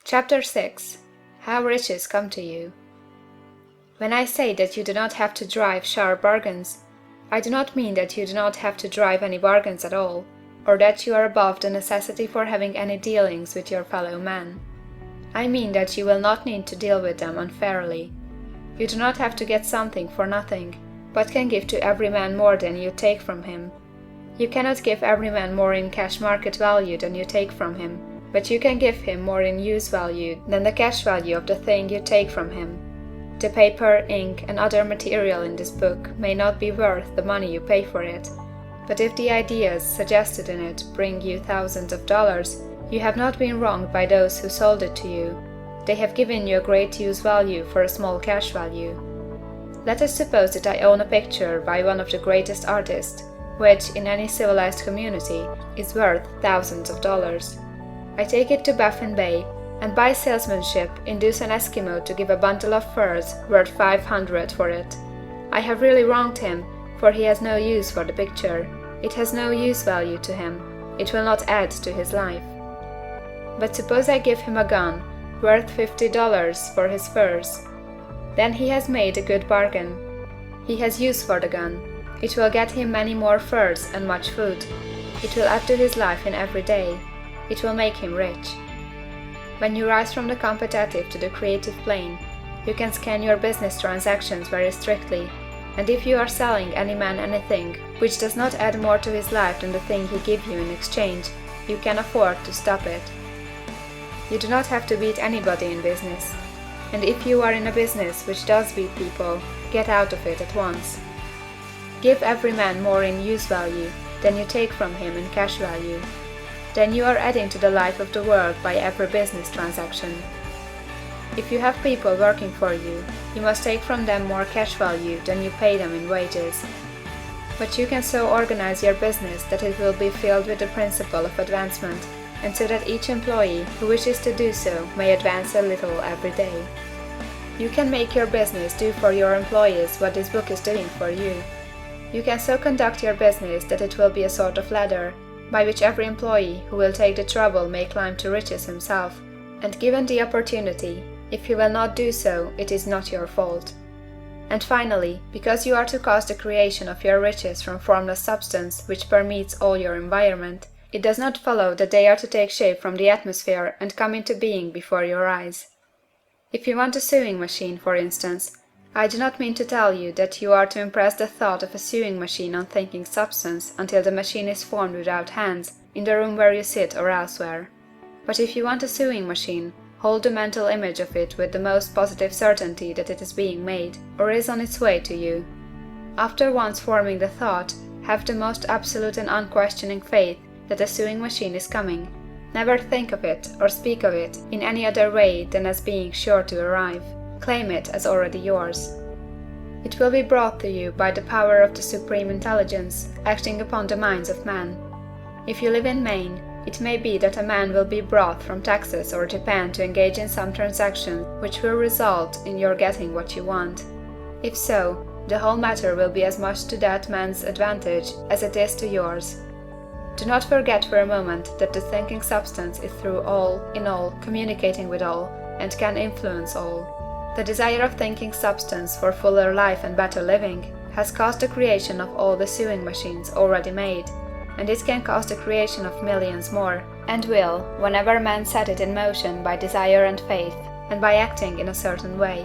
Chapter 6. How Riches Come to You. When I say that you do not have to drive sharp bargains, I do not mean that you do not have to drive any bargains at all, or that you are above the necessity for having any dealings with your fellow men. I mean that you will not need to deal with them unfairly. You do not have to get something for nothing, but can give to every man more than you take from him. You cannot give every man more in cash market value than you take from him, but you can give him more in use value than the cash value of the thing you take from him. The paper, ink, and other material in this book may not be worth the money you pay for it, but if the ideas suggested in it bring you thousands of dollars, you have not been wronged by those who sold it to you. They have given you a great use value for a small cash value. Let us suppose that I own a picture by one of the greatest artists, which, in any civilized community, is worth thousands of dollars. I take it to Baffin Bay, and by salesmanship induce an Eskimo to give a bundle of furs worth $500 for it. I have really wronged him, for he has no use for the picture. It has no use value to him. It will not add to his life. But suppose I give him a gun worth $50 for his furs. Then he has made a good bargain. He has use for the gun. It will get him many more furs and much food. It will add to his life in every day. It will make him rich. When you rise from the competitive to the creative plane, you can scan your business transactions very strictly, and if you are selling any man anything which does not add more to his life than the thing he gives you in exchange, you can afford to stop it. You do not have to beat anybody in business, and if you are in a business which does beat people, get out of it at once. Give every man more in use value than you take from him in cash value. Then you are adding to the life of the world by every business transaction. If you have people working for you, you must take from them more cash value than you pay them in wages. But you can so organize your business that it will be filled with the principle of advancement, and so that each employee who wishes to do so may advance a little every day. You can make your business do for your employees what this book is doing for you. You can so conduct your business that it will be a sort of ladder, by which every employee who will take the trouble may climb to riches himself, and given the opportunity, if he will not do so, it is not your fault. And finally, because you are to cause the creation of your riches from formless substance which permeates all your environment, it does not follow that they are to take shape from the atmosphere and come into being before your eyes. If you want a sewing machine, for instance, I do not mean to tell you that you are to impress the thought of a sewing machine on thinking substance until the machine is formed without hands, in the room where you sit or elsewhere. But if you want a sewing machine, hold the mental image of it with the most positive certainty that it is being made, or is on its way to you. After once forming the thought, have the most absolute and unquestioning faith that a sewing machine is coming. Never think of it or speak of it in any other way than as being sure to arrive. Claim it as already yours. It will be brought to you by the power of the Supreme Intelligence acting upon the minds of men. If you live in Maine, it may be that a man will be brought from Texas or Japan to engage in some transaction which will result in your getting what you want. If so, the whole matter will be as much to that man's advantage as it is to yours. Do not forget for a moment that the thinking substance is through all, in all, communicating with all, and can influence all. The desire of thinking substance for fuller life and better living has caused the creation of all the sewing machines already made, and it can cause the creation of millions more, and will, whenever men set it in motion by desire and faith, and by acting in a certain way.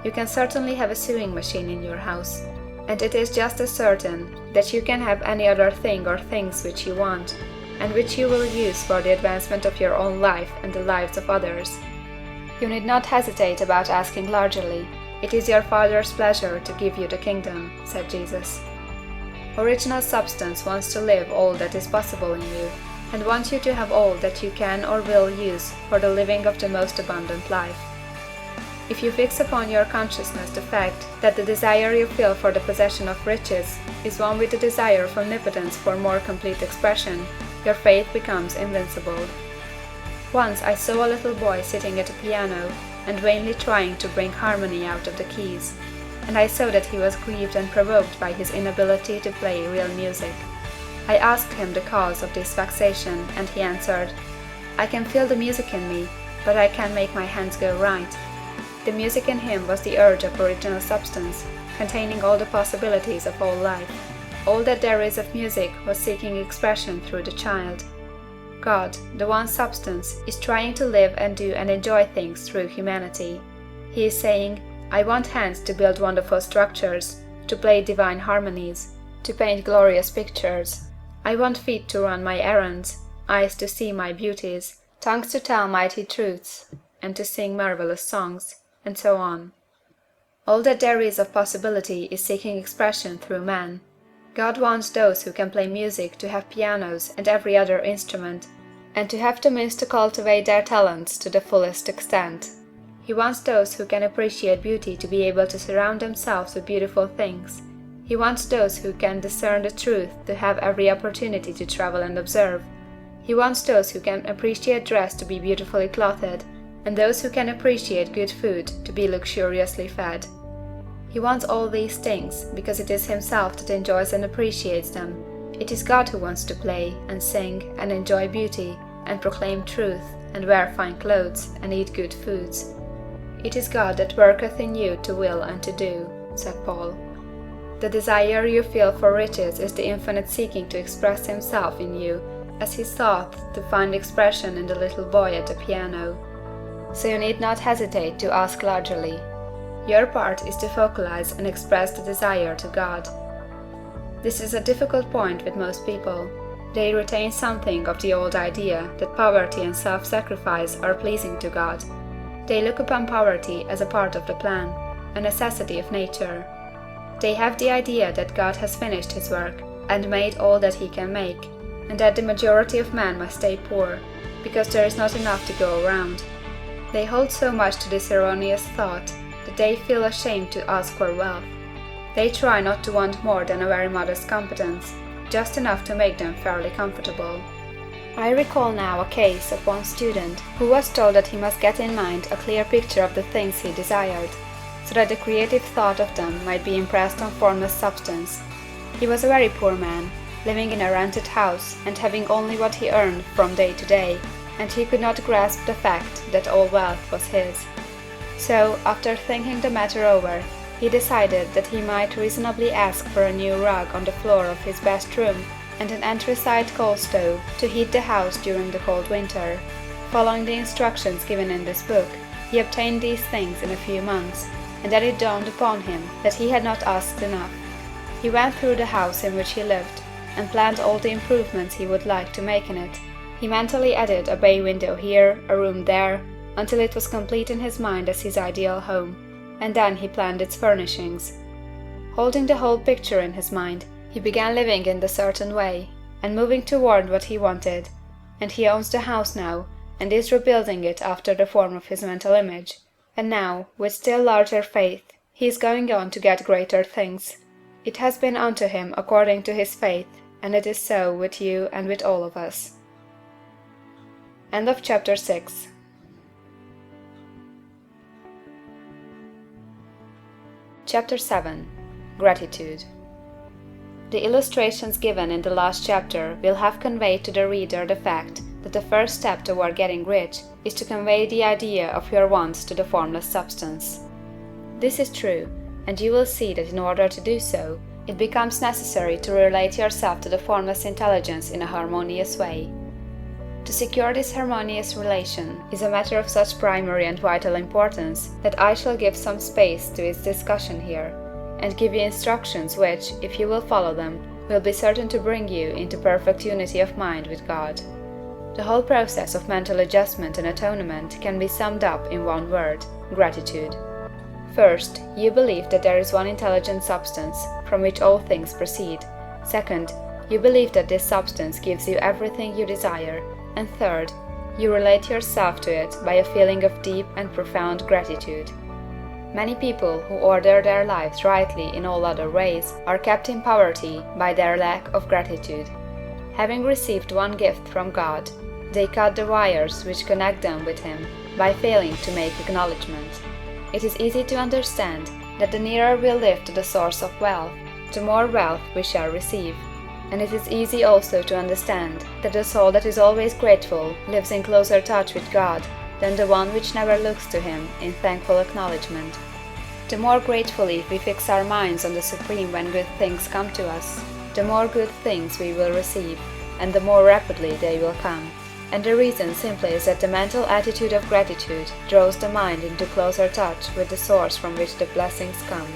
You can certainly have a sewing machine in your house, and it is just as certain that you can have any other thing or things which you want, and which you will use for the advancement of your own life and the lives of others. You need not hesitate about asking largely. It is your Father's pleasure to give you the kingdom, said Jesus. Original substance wants to live all that is possible in you, and wants you to have all that you can or will use for the living of the most abundant life. If you fix upon your consciousness the fact that the desire you feel for the possession of riches is one with the desire of omnipotence for more complete expression, your faith becomes invincible. Once I saw a little boy sitting at a piano and vainly trying to bring harmony out of the keys, and I saw that he was grieved and provoked by his inability to play real music. I asked him the cause of this vexation, and he answered, "I can feel the music in me, but I can make my hands go right. The music in him was the urge of original substance, containing all the possibilities of all life. All that there is of music was seeking expression through the child. God, the one substance, is trying to live and do and enjoy things through humanity. He is saying, I want hands to build wonderful structures, to play divine harmonies, to paint glorious pictures. I want feet to run my errands, eyes to see my beauties, tongues to tell mighty truths, and to sing marvelous songs, and so on. All that there is of possibility is seeking expression through man. God wants those who can play music to have pianos and every other instrument, and to have the means to cultivate their talents to the fullest extent. He wants those who can appreciate beauty to be able to surround themselves with beautiful things. He wants those who can discern the truth to have every opportunity to travel and observe. He wants those who can appreciate dress to be beautifully clothed, and those who can appreciate good food to be luxuriously fed. He wants all these things because it is himself that enjoys and appreciates them. It is God who wants to play and sing and enjoy beauty and proclaim truth and wear fine clothes and eat good foods. It is God that worketh in you to will and to do, said Paul. The desire you feel for riches is the infinite seeking to express himself in you, as he sought to find expression in the little boy at the piano. So you need not hesitate to ask largely. Your part is to focalize and express the desire to God. This is a difficult point with most people. They retain something of the old idea that poverty and self-sacrifice are pleasing to God. They look upon poverty as a part of the plan, a necessity of nature. They have the idea that God has finished his work and made all that he can make, and that the majority of men must stay poor, because there is not enough to go around. They hold so much to this erroneous thought that they feel ashamed to ask for wealth. They try not to want more than a very modest competence, just enough to make them fairly comfortable. I recall now a case of one student who was told that he must get in mind a clear picture of the things he desired, so that the creative thought of them might be impressed on formless substance. He was a very poor man, living in a rented house and having only what he earned from day to day, and he could not grasp the fact that all wealth was his. So, after thinking the matter over, he decided that he might reasonably ask for a new rug on the floor of his best room and an anthracite coal stove to heat the house during the cold winter. Following the instructions given in this book, he obtained these things in a few months, and then it dawned upon him that he had not asked enough. He went through the house in which he lived, and planned all the improvements he would like to make in it. He mentally added a bay window here, a room there, until it was complete in his mind as his ideal home, and then he planned its furnishings. Holding the whole picture in his mind, he began living in the certain way, and moving toward what he wanted, and he owns the house now, and is rebuilding it after the form of his mental image, and now, with still larger faith, he is going on to get greater things. It has been unto him according to his faith, and it is so with you and with all of us. End of chapter 6. Chapter 7. Gratitude. The illustrations given in the last chapter will have conveyed to the reader the fact that the first step toward getting rich is to convey the idea of your wants to the formless substance. This is true, and you will see that in order to do so, it becomes necessary to relate yourself to the formless intelligence in a harmonious way. To secure this harmonious relation is a matter of such primary and vital importance that I shall give some space to its discussion here, and give you instructions which, if you will follow them, will be certain to bring you into perfect unity of mind with God. The whole process of mental adjustment and atonement can be summed up in one word: gratitude. First, you believe that there is one intelligent substance, from which all things proceed. Second, you believe that this substance gives you everything you desire. And third, you relate yourself to it by a feeling of deep and profound gratitude. Many people who order their lives rightly in all other ways are kept in poverty by their lack of gratitude. Having received one gift from God, they cut the wires which connect them with Him by failing to make acknowledgement. It is easy to understand that the nearer we live to the source of wealth, the more wealth we shall receive. And it is easy also to understand that the soul that is always grateful lives in closer touch with God than the one which never looks to him in thankful acknowledgement. The more gratefully we fix our minds on the Supreme when good things come to us, the more good things we will receive, and the more rapidly they will come. And the reason simply is that the mental attitude of gratitude draws the mind into closer touch with the source from which the blessings come.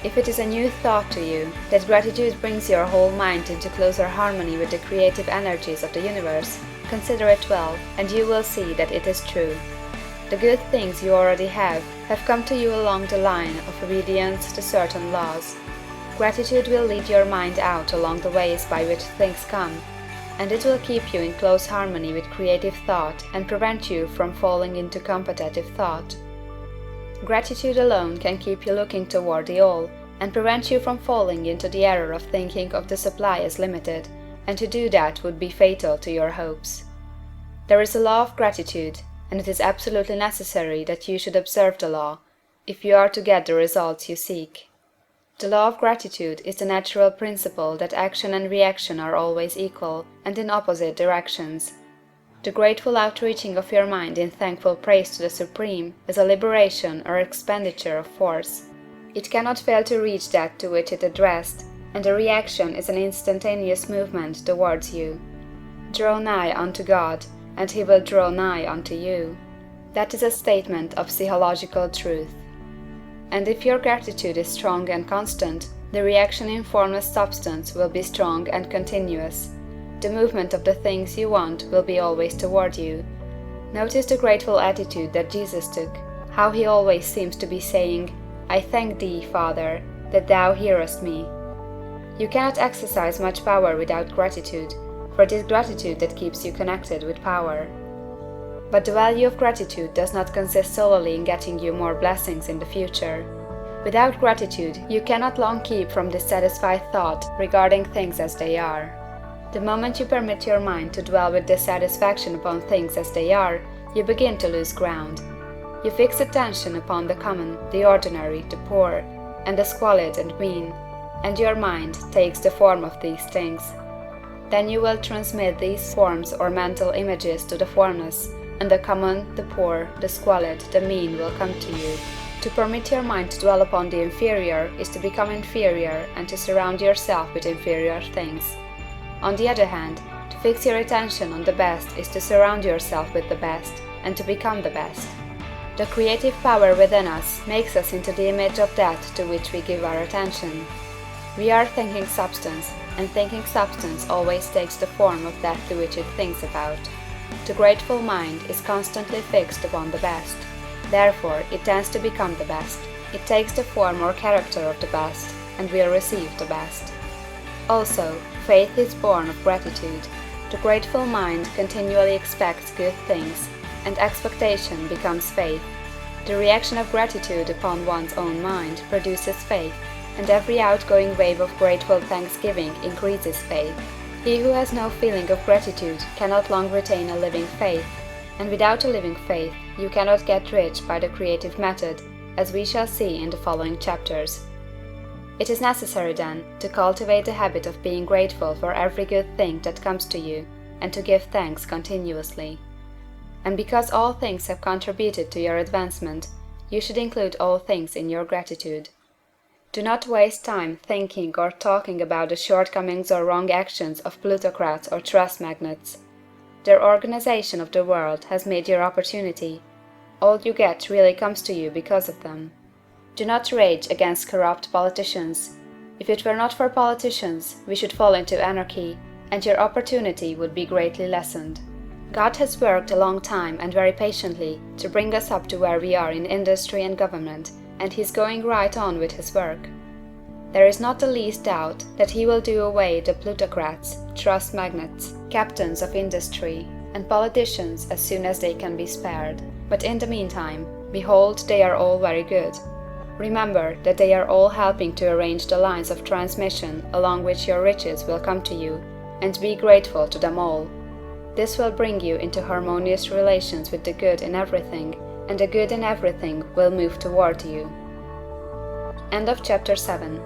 If it is a new thought to you that gratitude brings your whole mind into closer harmony with the creative energies of the universe, consider it well, and you will see that it is true. The good things you already have come to you along the line of obedience to certain laws. Gratitude will lead your mind out along the ways by which things come, and it will keep you in close harmony with creative thought and prevent you from falling into competitive thought. Gratitude alone can keep you looking toward the all, and prevent you from falling into the error of thinking of the supply as limited, and to do that would be fatal to your hopes. There is a law of gratitude, and it is absolutely necessary that you should observe the law, if you are to get the results you seek. The law of gratitude is the natural principle that action and reaction are always equal, and in opposite directions. The grateful outreaching of your mind in thankful praise to the Supreme is a liberation or expenditure of force. It cannot fail to reach that to which it addressed, and the reaction is an instantaneous movement towards you. Draw nigh unto God, and He will draw nigh unto you. That is a statement of psychological truth. And if your gratitude is strong and constant, the reaction in formless substance will be strong and continuous. The movement of the things you want will be always toward you. Notice the grateful attitude that Jesus took, how He always seems to be saying, "I thank Thee, Father, that Thou hearest me." You cannot exercise much power without gratitude, for it is gratitude that keeps you connected with power. But the value of gratitude does not consist solely in getting you more blessings in the future. Without gratitude, you cannot long keep from dissatisfied thought regarding things as they are. The moment you permit your mind to dwell with dissatisfaction upon things as they are, you begin to lose ground. You fix attention upon the common, the ordinary, the poor, and the squalid and mean, and your mind takes the form of these things. Then you will transmit these forms or mental images to the formless, and the common, the poor, the squalid, the mean will come to you. To permit your mind to dwell upon the inferior is to become inferior and to surround yourself with inferior things. On the other hand, to fix your attention on the best is to surround yourself with the best, and to become the best. The creative power within us makes us into the image of that to which we give our attention. We are thinking substance, and thinking substance always takes the form of that to which it thinks about. The grateful mind is constantly fixed upon the best. Therefore, it tends to become the best. It takes the form or character of the best, and will receive the best. Also, faith is born of gratitude. The grateful mind continually expects good things, and expectation becomes faith. The reaction of gratitude upon one's own mind produces faith, and every outgoing wave of grateful thanksgiving increases faith. He who has no feeling of gratitude cannot long retain a living faith, and without a living faith you cannot get rich by the creative method, as we shall see in the following chapters. It is necessary, then, to cultivate the habit of being grateful for every good thing that comes to you, and to give thanks continuously. And because all things have contributed to your advancement, you should include all things in your gratitude. Do not waste time thinking or talking about the shortcomings or wrong actions of plutocrats or trust magnates. Their organization of the world has made your opportunity. All you get really comes to you because of them. Do not rage against corrupt politicians. If it were not for politicians, we should fall into anarchy, and your opportunity would be greatly lessened. God has worked a long time and very patiently to bring us up to where we are in industry and government, and He is going right on with His work. There is not the least doubt that He will do away the plutocrats, trust magnates, captains of industry, and politicians as soon as they can be spared. But in the meantime, behold, they are all very good. Remember that they are all helping to arrange the lines of transmission along which your riches will come to you, and be grateful to them all. This will bring you into harmonious relations with the good in everything, and the good in everything will move toward you. End of chapter 7.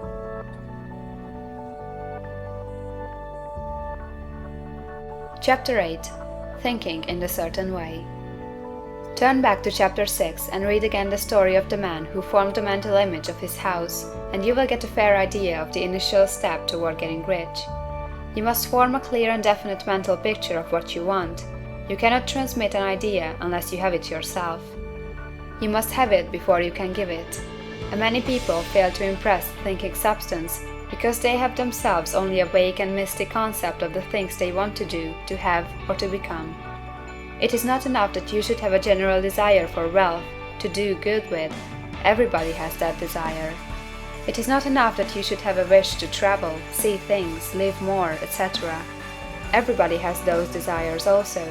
Chapter 8. Thinking in a certain way. Turn back to chapter 6 and read again the story of the man who formed the mental image of his house, and you will get a fair idea of the initial step toward getting rich. You must form a clear and definite mental picture of what you want. You cannot transmit an idea unless you have it yourself. You must have it before you can give it. And many people fail to impress thinking substance because they have themselves only a vague and mystic concept of the things they want to do, to have, or to become. It is not enough that you should have a general desire for wealth, to do good with. Everybody has that desire. It is not enough that you should have a wish to travel, see things, live more, etc. Everybody has those desires also.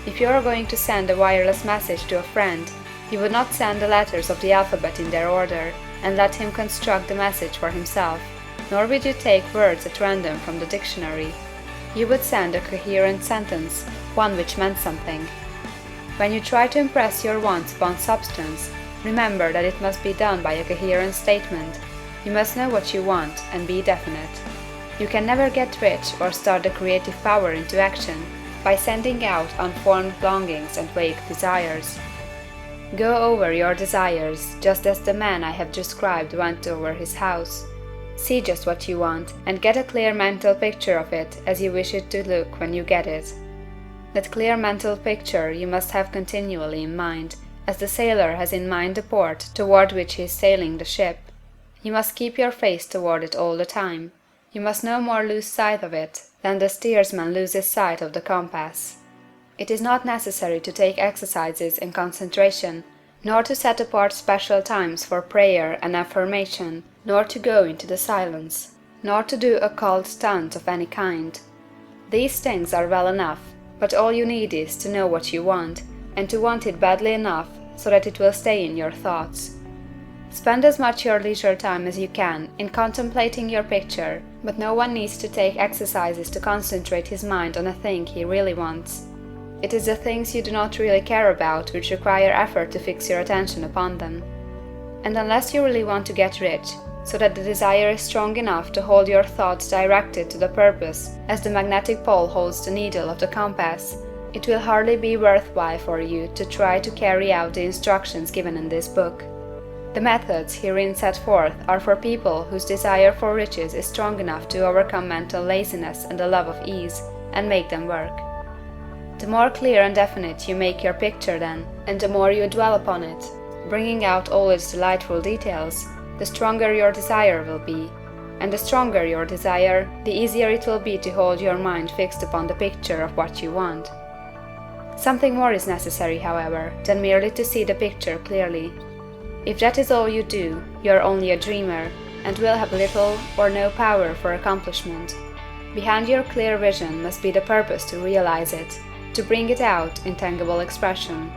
If you are going to send a wireless message to a friend, you would not send the letters of the alphabet in their order and let him construct the message for himself, nor would you take words at random from the dictionary. You would send a coherent sentence, one which meant something. When you try to impress your wants upon substance, remember that it must be done by a coherent statement. You must know what you want and be definite. You can never get rich or start the creative power into action by sending out unformed longings and vague desires. Go over your desires just as the man I have described went over his house. See just what you want and get a clear mental picture of it as you wish it to look when you get it. That clear mental picture you must have continually in mind, as the sailor has in mind the port toward which he is sailing the ship. You must keep your face toward it all the time. You must no more lose sight of it than the steersman loses sight of the compass. It is not necessary to take exercises in concentration, nor to set apart special times for prayer and affirmation, nor to go into the silence, nor to do occult stunts of any kind. These things are well enough, but all you need is to know what you want, and to want it badly enough so that it will stay in your thoughts. Spend as much your leisure time as you can in contemplating your picture, but no one needs to take exercises to concentrate his mind on a thing he really wants. It is the things you do not really care about which require effort to fix your attention upon them. And unless you really want to get rich, so that the desire is strong enough to hold your thoughts directed to the purpose, as the magnetic pole holds the needle of the compass, it will hardly be worthwhile for you to try to carry out the instructions given in this book. The methods herein set forth are for people whose desire for riches is strong enough to overcome mental laziness and the love of ease, and make them work. The more clear and definite you make your picture then, and the more you dwell upon it, bringing out all its delightful details, the stronger your desire will be, and the stronger your desire, the easier it will be to hold your mind fixed upon the picture of what you want. Something more is necessary, however, than merely to see the picture clearly. If that is all you do, you are only a dreamer, and will have little or no power for accomplishment. Behind your clear vision must be the purpose to realize it, to bring it out in tangible expression.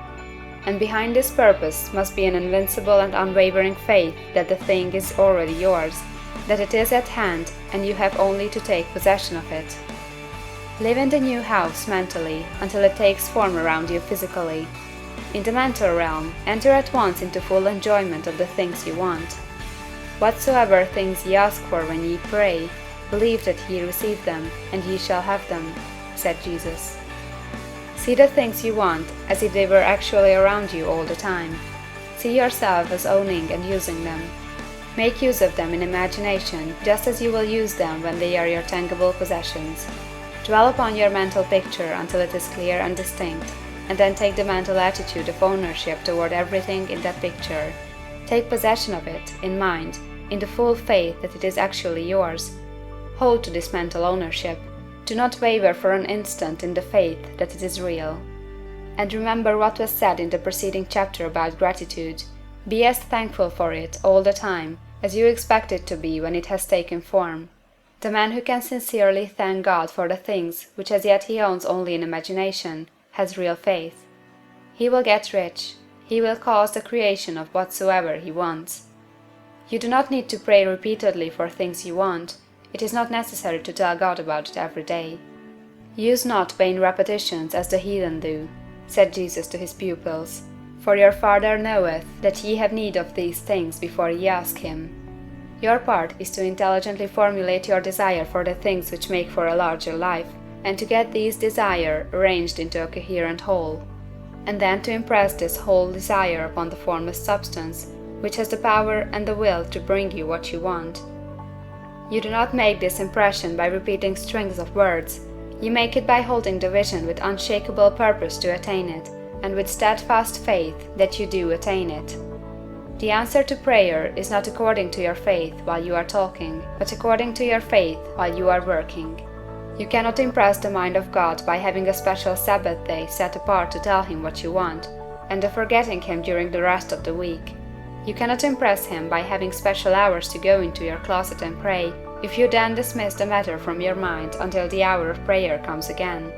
And behind this purpose must be an invincible and unwavering faith that the thing is already yours, that it is at hand and you have only to take possession of it. Live in the new house mentally until it takes form around you physically. In the mental realm, enter at once into full enjoyment of the things you want. Whatsoever things ye ask for when ye pray, believe that ye receive them, and ye shall have them, said Jesus. See the things you want as if they were actually around you all the time. See yourself as owning and using them. Make use of them in imagination just as you will use them when they are your tangible possessions. Dwell upon your mental picture until it is clear and distinct, and then take the mental attitude of ownership toward everything in that picture. Take possession of it, in mind, in the full faith that it is actually yours. Hold to this mental ownership. Do not waver for an instant in the faith that it is real. And remember what was said in the preceding chapter about gratitude. Be as thankful for it all the time as you expect it to be when it has taken form. The man who can sincerely thank God for the things which as yet he owns only in imagination, has real faith. He will get rich. He will cause the creation of whatsoever he wants. You do not need to pray repeatedly for things you want. It is not necessary to tell God about it every day. Use not vain repetitions as the heathen do, said Jesus to his pupils, for your Father knoweth that ye have need of these things before ye ask him. Your part is to intelligently formulate your desire for the things which make for a larger life, and to get these desire arranged into a coherent whole. and then to impress this whole desire upon the formless substance, which has the power and the will to bring you what you want. You do not make this impression by repeating strings of words, you make it by holding the vision with unshakable purpose to attain it, and with steadfast faith that you do attain it. The answer to prayer is not according to your faith while you are talking, but according to your faith while you are working. You cannot impress the mind of God by having a special Sabbath day set apart to tell Him what you want, and of forgetting Him during the rest of the week. You cannot impress Him by having special hours to go into your closet and pray, if you then dismiss the matter from your mind until the hour of prayer comes again.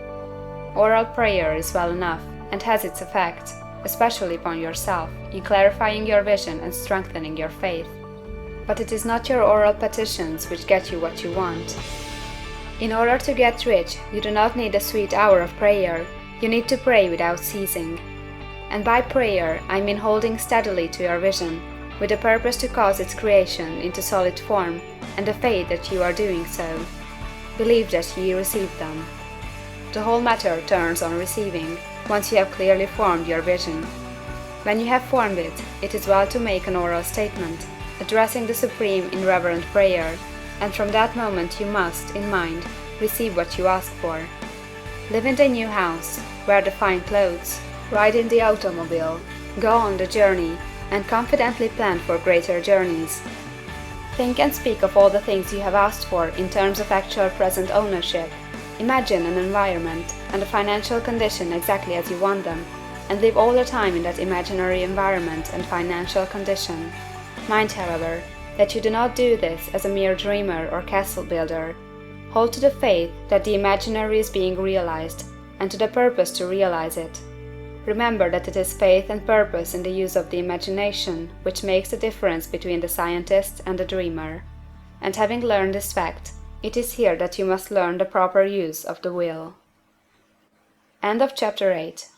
Oral prayer is well enough, and has its effect, especially upon yourself, in clarifying your vision and strengthening your faith. But it is not your oral petitions which get you what you want. In order to get rich, you do not need a sweet hour of prayer, you need to pray without ceasing. And by prayer, I mean holding steadily to your vision, with the purpose to cause its creation into solid form, and the faith that you are doing so. Believe that ye receive them. The whole matter turns on receiving, once you have clearly formed your vision. When you have formed it, it is well to make an oral statement, addressing the Supreme in reverent prayer, and from that moment you must, in mind, receive what you ask for. Live in the new house, wear the fine clothes, ride in the automobile, go on the journey, and confidently plan for greater journeys. Think and speak of all the things you have asked for in terms of actual present ownership. Imagine an environment and a financial condition exactly as you want them, and live all the time in that imaginary environment and financial condition. Mind, however, that you do not do this as a mere dreamer or castle builder. Hold to the faith that the imaginary is being realized, and to the purpose to realize it. Remember that it is faith and purpose in the use of the imagination which makes the difference between the scientist and the dreamer. And having learned this fact, it is here that you must learn the proper use of the will. End of chapter 8.